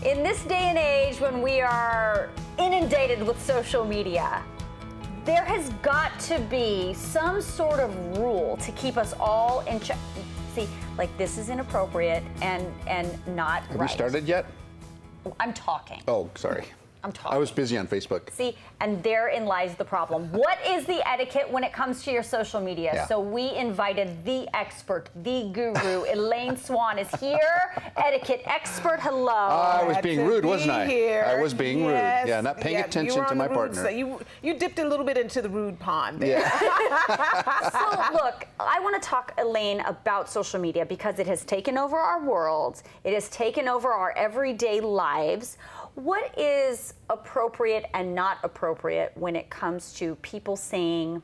In this day and age when we are inundated with social media, there has got to be some sort of rule to keep us all in check. See, like this is inappropriate and not right. Have you started yet? I'm talking. Oh, sorry. I'm talking. I was busy on Facebook. See, and therein lies the problem. What is the etiquette when it comes to your social media? Yeah. So we invited the expert, the guru. Elaine Swann is here, etiquette expert. Hello. I was being rude, wasn't I? Here. I was being rude. Yeah, not paying you attention were to on my the rude partner. side. You dipped a little bit into the rude pond there. Yeah. So look, I want to talk, Elaine, about social media because it has taken over our world. It has taken over our everyday lives. What is appropriate and not appropriate when it comes to people saying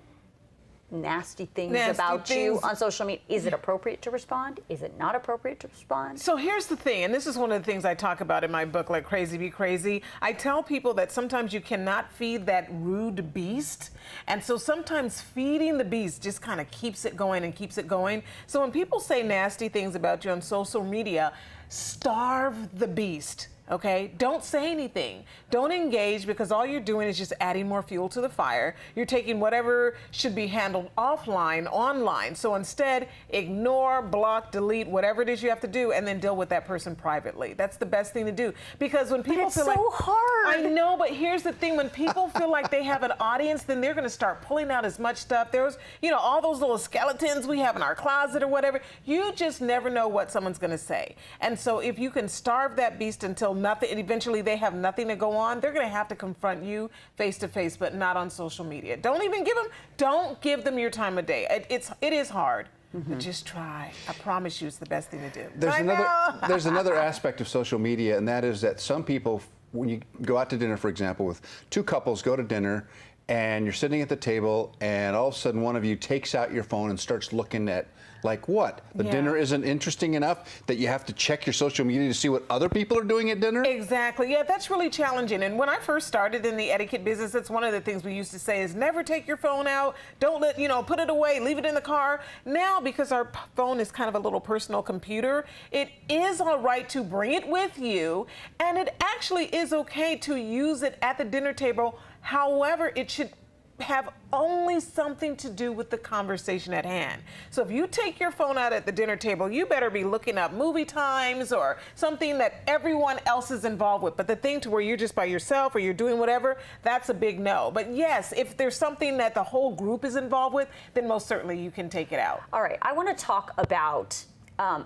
nasty things about you on social media? Is it appropriate to respond? Is it not appropriate to respond? So here's the thing, and this is one of the things I talk about in my book, Like Crazy Be Crazy. I tell people that sometimes you cannot feed that rude beast, and so sometimes feeding the beast just kind of keeps it going and keeps it going. So when people say nasty things about you on social media, starve the beast. Okay, don't say anything. Don't engage, because all you're doing is just adding more fuel to the fire. You're taking whatever should be handled offline, online. So instead, ignore, block, delete, whatever it is you have to do, and then deal with that person privately. That's the best thing to do. Because when people it's feel so like, hard. I know, but here's the thing: when people feel like they have an audience, then they're going to start pulling out as much stuff. There's, all those little skeletons we have in our closet or whatever. You just never know what someone's going to say. And so if you can starve that beast until nothing, and eventually they have nothing to go on, they're going to have to confront you face to face, but not on social media. Don't give them your time of day. It is hard. But just try. I promise you, it's the best thing to do. There's another aspect of social media, and that is that some people, when you go out to dinner, for example, with two couples go to dinner, and you're sitting at the table, and all of a sudden one of you takes out your phone and starts looking at, like, what? The dinner isn't interesting enough that you have to check your social media to see what other people are doing at dinner? Exactly. Yeah, that's really challenging. And when I first started in the etiquette business, that's one of the things we used to say is never take your phone out. Don't let, put it away, leave it in the car. Now, because our phone is kind of a little personal computer, it is all right to bring it with you. And it actually is okay to use it at the dinner table. However, it should have only something to do with the conversation at hand. So if you take your phone out at the dinner table, you better be looking up movie times or something that everyone else is involved with. But the thing to where you're just by yourself or you're doing whatever, that's a big no. But yes, if there's something that the whole group is involved with, then most certainly you can take it out. All right, I want to talk about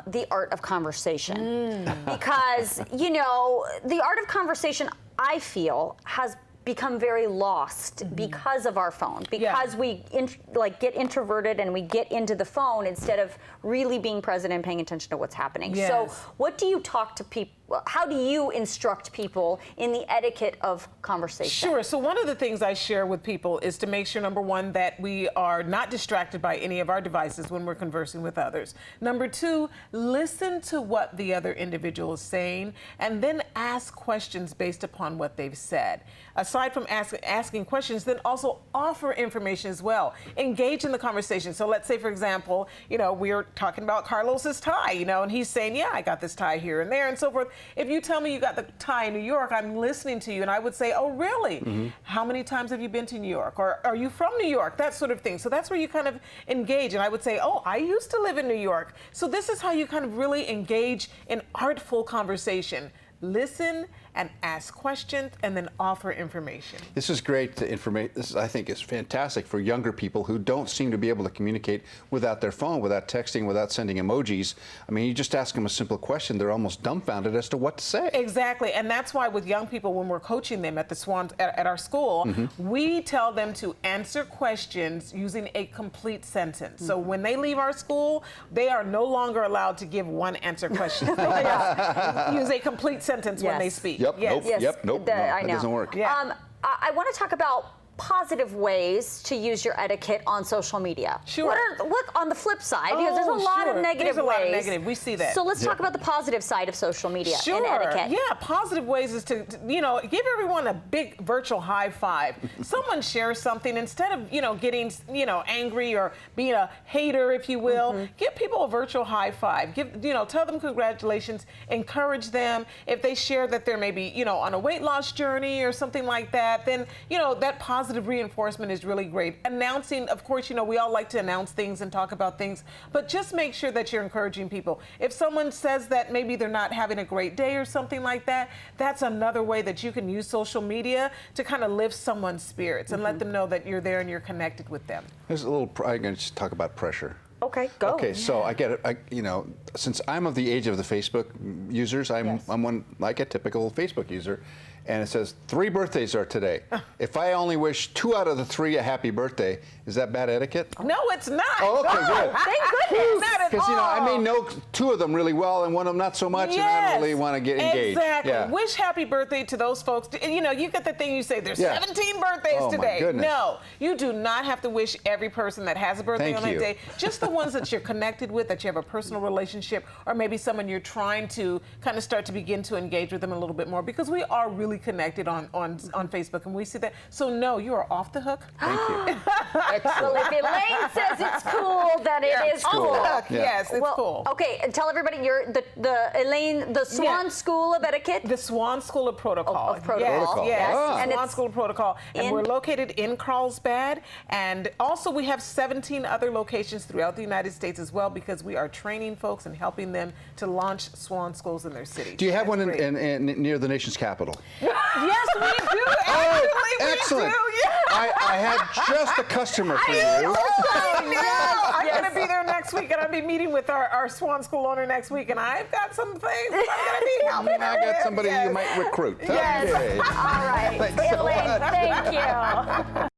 the art of conversation. Because, the art of conversation, I feel, has become very lost because of our phone, because we get introverted and we get into the phone instead of really being present and paying attention to what's happening. Yes. So what do you talk to people? How do you instruct people in the etiquette of conversation? Sure. So one of the things I share with people is to make sure, number one, that we are not distracted by any of our devices when we're conversing with others. Number two, listen to what the other individual is saying and then ask questions based upon what they've said. Aside from asking questions, then also offer information as well. Engage in the conversation. So let's say, for example, we're talking about Carlos's tie, and he's saying, yeah, I got this tie here and there and so forth. If you tell me you got the tie in New York, I'm listening to you, and I would say, oh, really? How many times have you been to New York? Or are you from New York? That sort of thing. So that's where you kind of engage. And I would say, oh, I used to live in New York. So this is how you kind of really engage in artful conversation. Listen and ask questions and then offer information. This is great information. This, I think, is fantastic for younger people who don't seem to be able to communicate without their phone, without texting, without sending emojis. I mean, you just ask them a simple question, they're almost dumbfounded as to what to say. Exactly, and that's why with young people, when we're coaching them at the Swann at our school, we tell them to answer questions using a complete sentence. So when they leave our school, they are no longer allowed to give one answer question. Use a complete sentence when they speak. Yep, nope, that doesn't work. I want to talk about positive ways to use your etiquette on social media? Sure. What on the flip side? Because there's a lot of negative There's a ways. lot of negative. We see that. So let's talk about the positive side of social media and etiquette. Yeah, positive ways is to, give everyone a big virtual high five. Someone shares something, instead of, getting, angry or being a hater, if you will, give people a virtual high five. Tell them congratulations, encourage them. If they share that they're maybe, on a weight loss journey or something like that, then, that positive reinforcement is really great. Announcing, of course, we all like to announce things and talk about things, but just make sure that you're encouraging people. If someone says that maybe they're not having a great day or something like that, that's another way that you can use social media to kind of lift someone's spirits and let them know that you're there and you're connected with them. There's a little, I'm going to just talk about pressure. Okay, go. Okay, so I get it. Since I'm of the age of the Facebook users, I'm one like a typical Facebook user, and it says 3 birthdays are today. If I only wish 2 out of the 3 a happy birthday, is that bad etiquette? No, it's not. Oh, okay, good. Thank goodness. Not at Because all. I may know 2 of them really well and one of them not so much, and I don't really want to get engaged. Exactly. Yeah. Wish happy birthday to those folks. You get the thing you say, there's 17 birthdays Oh, my today. goodness. No, you do not have to wish every person that has a birthday Thank on that you. day. Just the ones that you're connected with, that you have a personal relationship, or maybe someone you're trying to kind of start to begin to engage with them a little bit more, because we are really connected on Facebook, and we see that. So no, you are off the hook. Thank you. Well, if Elaine says it's cool, then it is cool. Off the hook. Yeah. Yes, it's Well, cool. okay, and tell everybody you're the Swann School of Etiquette. The Swann School of Protocol. Of Protocol. Protocol. Yes, Ah. And Swann it's School of Protocol. And in- we're located in Carlsbad. And also we have 17 other locations throughout the United States as well, because we are training folks and helping them to launch Swann schools in their city. Do you have That's one great. in near the nation's capital? Yes, we do. Actually, we Excellent. do. Yeah. I have just a customer for you. I'm yes. going to be there next week, and I'll be meeting with our Swann School owner next week, and I've got some things I'm going to be helping I her got with. somebody Yes. you might recruit. Yes. Okay. all right. Thanks so Elaine, much. thank you.